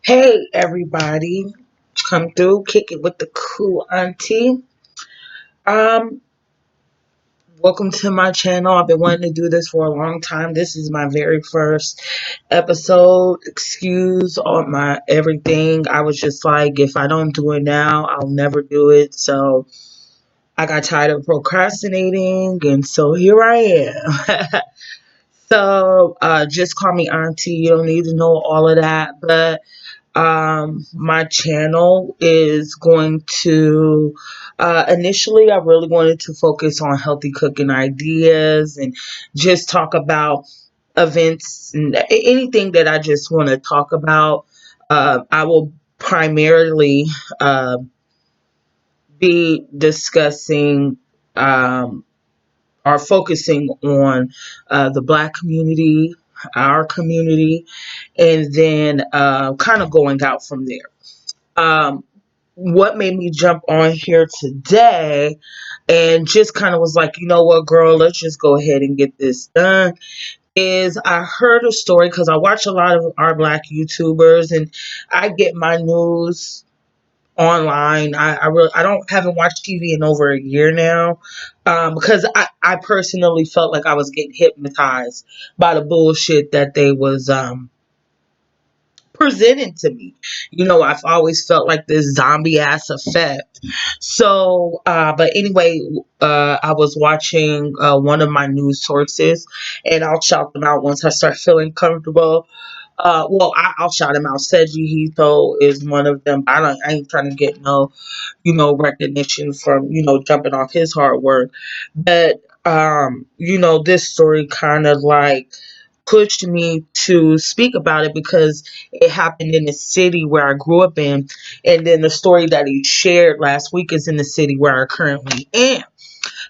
Hey everybody, come through, kick it with the cool auntie. Um, Welcome to my channel. I've been wanting to do this for a long time. This is my very first episode. Excuse all my everything. I was just like, if I don't do it now, I'll never do it. So I got tired of procrastinating, and so here I am. So just call me auntie. You don't need to know all of that, but my channel is going to initially I really wanted to focus on healthy cooking ideas and just talk about events and anything that I just want to talk about. I will primarily uh, be discussing or focusing on the Black community, our community, and then kind of going out from there. um, what made me jump on here today and just kind of was like, you know what, girl, let's just go ahead and get this done. Is I heard a story because I watch a lot of our Black YouTubers and I get my news online. I don't haven't watched TV in over a year now, because I personally felt like I was getting hypnotized by the bullshit that they was presented to me. I've always felt like this zombie ass effect. But anyway, I was watching one of my news sources, and I'll shout them out once I start feeling comfortable. I'll shout him out. Seji Hito is one of them. I ain't trying to get no, recognition from, jumping off his hard work. But, this story kind of like pushed me to speak about it because it happened in the city where I grew up in. And then the story that he shared last week is in the city where I currently am.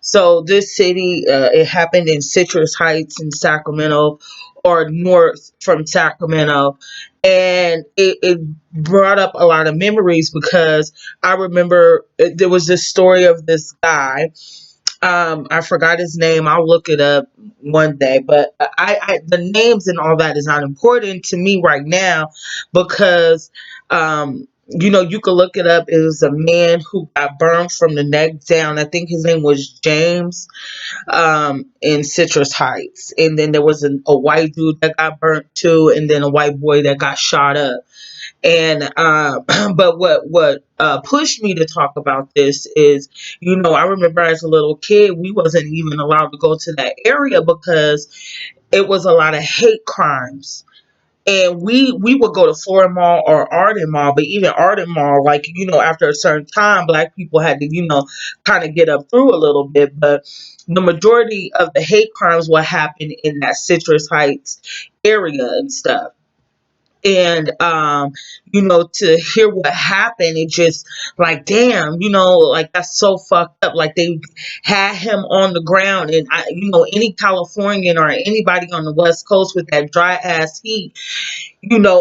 So this city, it happened in Citrus Heights in Sacramento, or north from Sacramento. And it brought up a lot of memories because I remember there was this story of this guy. I forgot his name. I'll look it up one day. But the names and all that is not important to me right now because, you could look it up. It was a man who got burned from the neck down. I think his name was James, in Citrus Heights. And then there was a white dude that got burnt too, and then a white boy that got shot up. And but what pushed me to talk about this is, I remember as a little kid, we wasn't even allowed to go to that area because it was a lot of hate crimes. And we would go to Florida Mall or Arden Mall, but even Arden Mall, like, after a certain time, Black people had to, kind of get up through a little bit. But the majority of the hate crimes will happen in that Citrus Heights area and stuff. And to hear what happened, it just like, damn, like, that's so fucked up. Like, they had him on the ground, and any Californian or anybody on the West Coast with that dry ass heat,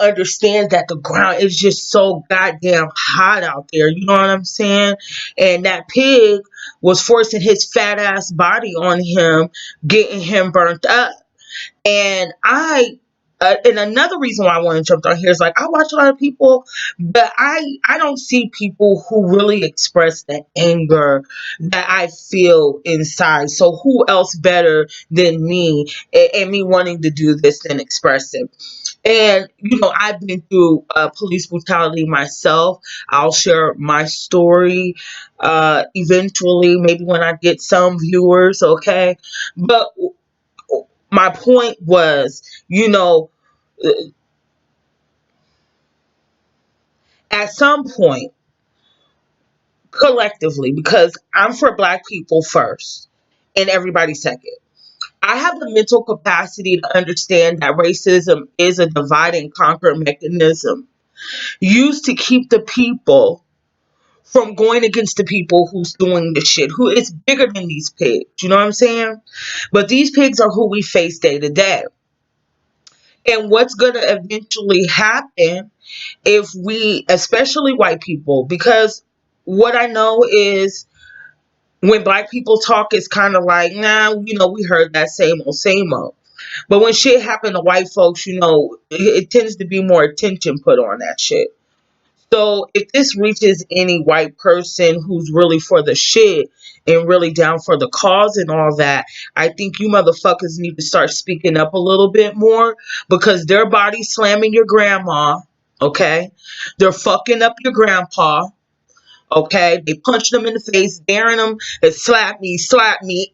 understands that the ground is just so goddamn hot out there. You know what I'm saying? And that pig was forcing his fat ass body on him, getting him burnt up. And and another reason why I want to jump on here is, like, I watch a lot of people, but I don't see people who really express the anger that I feel inside. So who else better than me, and me wanting to do this than express it? And I've been through police brutality myself. I'll share my story eventually, maybe when I get some viewers, okay? But my point was, at some point, collectively, because I'm for Black people first and everybody second, I have the mental capacity to understand that racism is a divide and conquer mechanism used to keep the people from going against the people who's doing the shit, who is bigger than these pigs. You know what I'm saying? But these pigs are who we face day to day. And what's going to eventually happen if we, especially white people, because what I know is when Black people talk, it's kind of like, nah, we heard that same old, same old. But when shit happen to white folks, it tends to be more attention put on that shit. So if this reaches any white person who's really for the shit and really down for the cause and all that, I think you motherfuckers need to start speaking up a little bit more, because their body slamming your grandma, okay? They're fucking up your grandpa. Okay, they punched them in the face, daring them to slap me,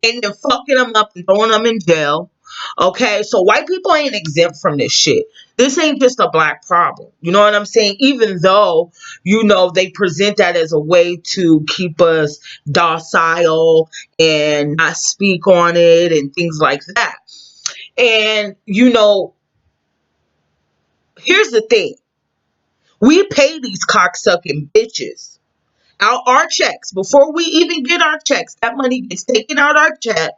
and then fucking them up and throwing them in jail. Okay, so white people ain't exempt from this shit. This ain't just a black problem. You know what I'm saying? Even though, they present that as a way to keep us docile and not speak on it and things like that. And, here's the thing. We pay these cocksucking bitches our checks. Before we even get our checks, that money gets taken out our check,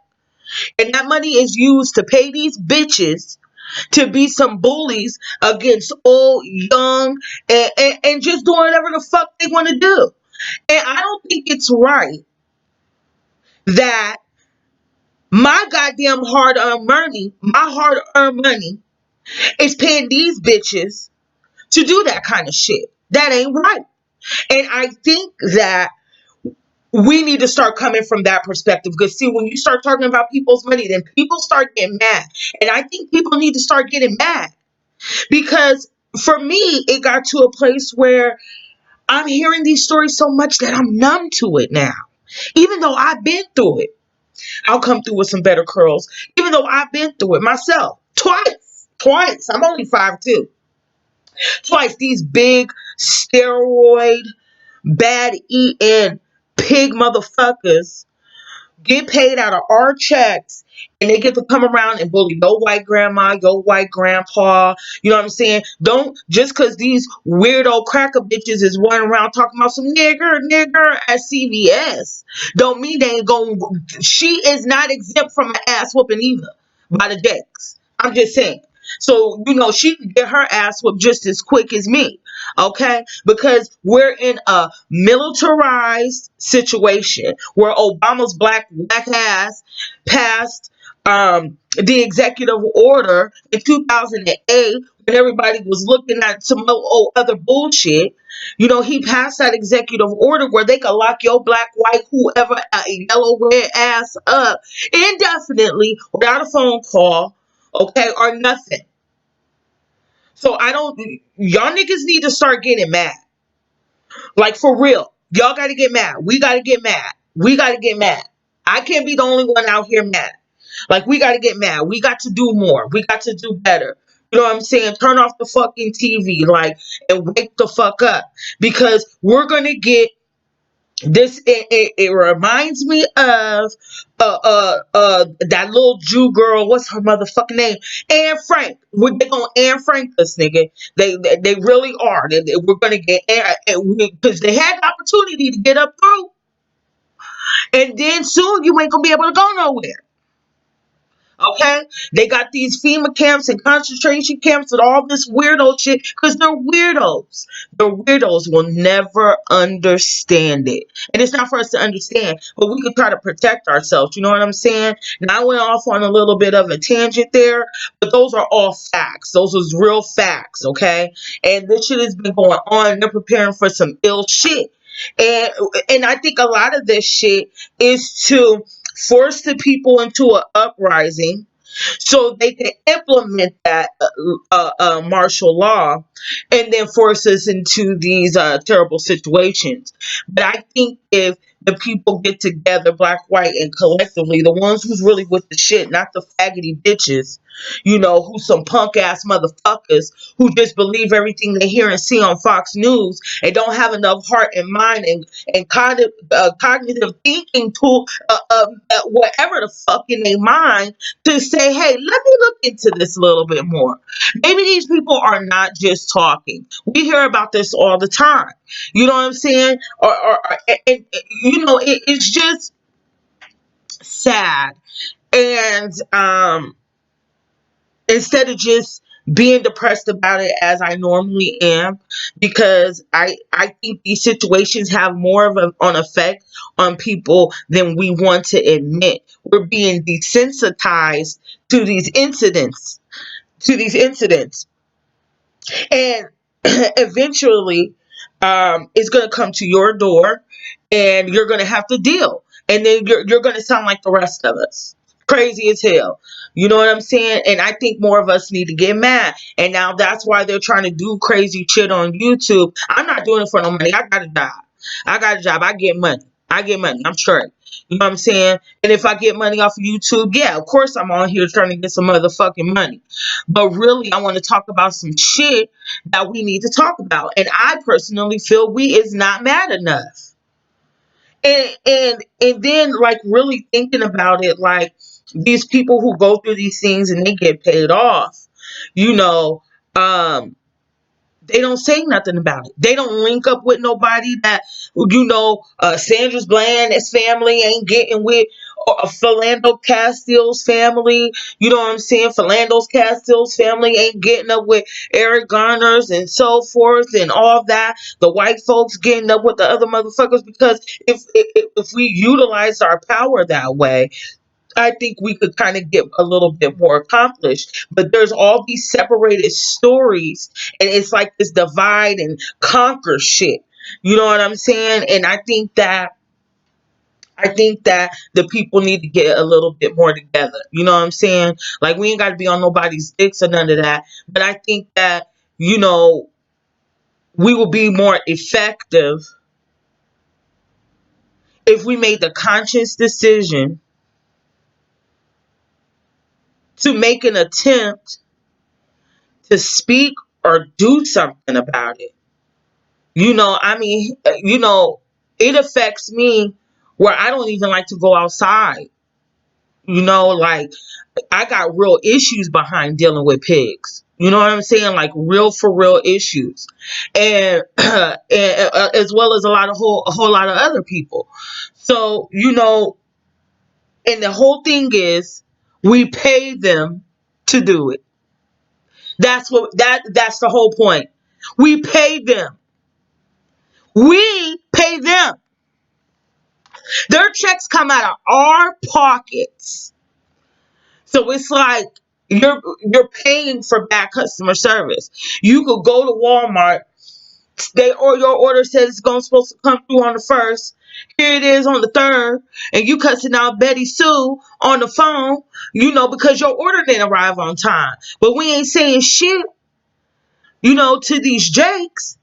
and that money is used to pay these bitches to be some bullies against old, young, and just doing whatever the fuck they want to do. And I don't think it's right that my goddamn hard-earned money is paying these bitches to do that kind of shit. That ain't right. And I think that we need to start coming from that perspective, because see, when you start talking about people's money, then people start getting mad. And I think people need to start getting mad, because for me, it got to a place where I'm hearing these stories so much that I'm numb to it now. Even though I've been through it, I'll come through with some better curls. Even though I've been through it myself twice. I'm only 5'2". Twice. These big steroid, bad eating pig motherfuckers get paid out of our checks, and they get to come around and bully your white grandma, your white grandpa. You know what I'm saying? Don't, just because these weirdo cracker bitches is running around talking about some nigger at CVS, don't mean they ain't going. She is not exempt from an ass whooping either by the Jakes. I'm just saying. So, she can get her ass whooped just as quick as me. Okay? Because we're in a militarized situation where Obama's black ass passed the executive order in 2008, when everybody was looking at some old other bullshit. He passed that executive order where they could lock your black, white, whoever, yellow, red ass up indefinitely without a phone call, okay, or nothing. So y'all niggas need to start getting mad. Like, for real. Y'all got to get mad. We got to get mad. We got to get mad. I can't be the only one out here mad. Like, we got to get mad. We got to do more. We got to do better. You know what I'm saying? Turn off the fucking TV, and wake the fuck up. Because we're going to get this. It reminds me of that little Jew girl. What's her motherfucking name? Anne Frank. They gonna Anne Frank this nigga. They really are. We're gonna get because they had the opportunity to get up through, and then soon you ain't gonna be able to go nowhere. Okay, they got these FEMA camps and concentration camps and all this weirdo shit because they're weirdos. The weirdos will never understand it, and it's not for us to understand, but we can try to protect ourselves. You know what I'm saying? Now I went off on a little bit of a tangent there, but those are all facts. Those was real facts. Okay, and this shit has been going on. They're preparing for some ill shit, and I think a lot of this shit is to force the people into an uprising so they can implement that martial law, and then force us into these terrible situations. But I think if the people get together, black, white, and collectively, the ones who's really with the shit, not the faggoty bitches, who some punk ass motherfuckers who just believe everything they hear and see on Fox News and don't have enough heart and mind and cognitive thinking to whatever the fuck in their mind to say, hey, let me look into this a little bit more. Maybe these people are not just talking. We hear about this all the time. You know what I'm saying? It's just sad. And instead of just being depressed about it as I normally am, because I think these situations have more of an effect on people than we want to admit. We're being desensitized to these incidents, to these incidents, and eventually, it's going to come to your door, and you're going to have to deal, and then you're going to sound like the rest of us, crazy as hell. You know what I'm saying? And I think more of us need to get mad, and now that's why they're trying to do crazy shit on YouTube. I'm not doing it for no money. I got a job. I get money. I get money. I'm straight. You know what I'm saying? And if I get money off of YouTube, yeah, of course I'm on here trying to get some motherfucking money. But really, I want to talk about some shit that we need to talk about. And I personally feel we is not mad enough. And then, like, really thinking about it, like, these people who go through these things and they get paid off, you know, um, they don't say nothing about it. They don't link up with nobody that, Sandra's Bland's family ain't getting with, or Philando Castile's family. You know what I'm saying? Philando's Castile's family ain't getting up with Eric Garner's and so forth and all that. The white folks getting up with the other motherfuckers, because if we utilize our power that way, I think we could kind of get a little bit more accomplished. But there's all these separated stories, and it's like this divide and conquer shit. You know what I'm saying? And I think that the people need to get a little bit more together. You know what I'm saying? Like, we ain't got to be on nobody's dicks or none of that. But I think that, you know, we will be more effective if we made the conscious decision to make an attempt to speak or do something about it. It affects me where I don't even like to go outside. Like, I got real issues behind dealing with pigs. You know what I'm saying? Like, real for real issues, and, as well as a whole lot of other people. So, and the whole thing is, we pay them to do it. That's the whole point. We pay them. We pay them. Their checks come out of our pockets. So it's like you're paying for bad customer service. You could go to Walmart. Your order says it's supposed to come through on the 1st. Here it is on the 3rd, and you cussing out Betty Sue on the phone, because your order didn't arrive on time. But we ain't saying shit, to these Jakes,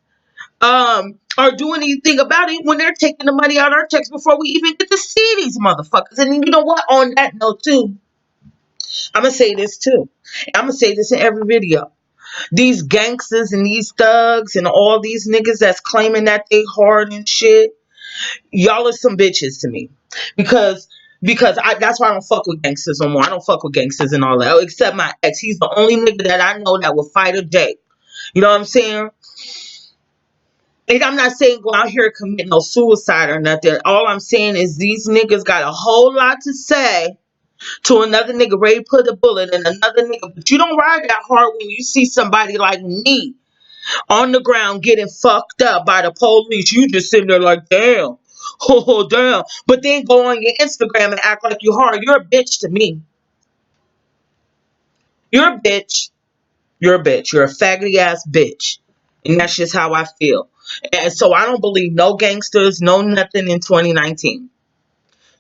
or doing anything about it when they're taking the money out of our checks before we even get to see these motherfuckers. And then, you know what? On that note, too, I'm going to say this, too. I'm going to say this in every video. These gangsters and these thugs and all these niggas that's claiming that they hard and shit, y'all are some bitches to me. Because that's why I don't fuck with gangsters no more. I don't fuck with gangsters and all that. Except my ex. He's the only nigga that I know that will fight a Jake. You know what I'm saying? And I'm not saying go out here and commit no suicide or nothing. All I'm saying is these niggas got a whole lot to say to another nigga ready to put a bullet in another nigga. But you don't ride that hard when you see somebody like me on the ground getting fucked up by the police. You just sitting there like, damn. Oh, damn. But then go on your Instagram and act like you hard. You're a bitch to me. You're a bitch. You're a bitch. You're a faggoty ass bitch. And that's just how I feel. And so I don't believe no gangsters, no nothing in 2019.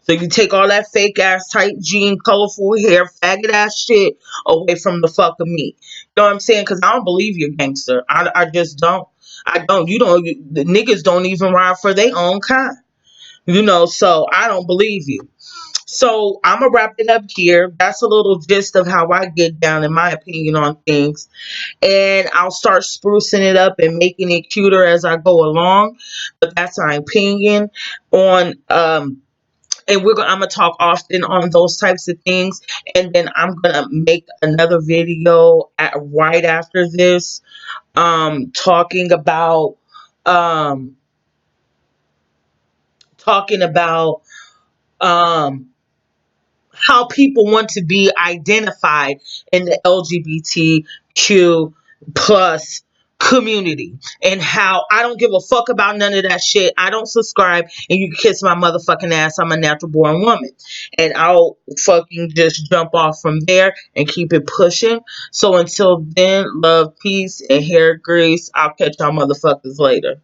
So you take all that fake ass, tight jean, colorful hair, faggot ass shit away from the fuck of me. You know what I'm saying? Because I don't believe you're gangster. I just don't. I don't. The niggas don't even ride for their own kind. So I don't believe you. So I'm going to wrap it up here. That's a little gist of how I get down, in my opinion, on things. And I'll start sprucing it up and making it cuter as I go along. But that's my opinion on and I'm gonna talk often on those types of things, and then I'm gonna make another video right after this, talking about um talking about um how people want to be identified in the LGBTQ plus community, and how I don't give a fuck about none of that shit. I don't subscribe, and you can kiss my motherfucking ass. I'm a natural born woman, and I'll fucking just jump off from there and keep it pushing. So until then, love, peace, and hair grease. I'll catch y'all motherfuckers later.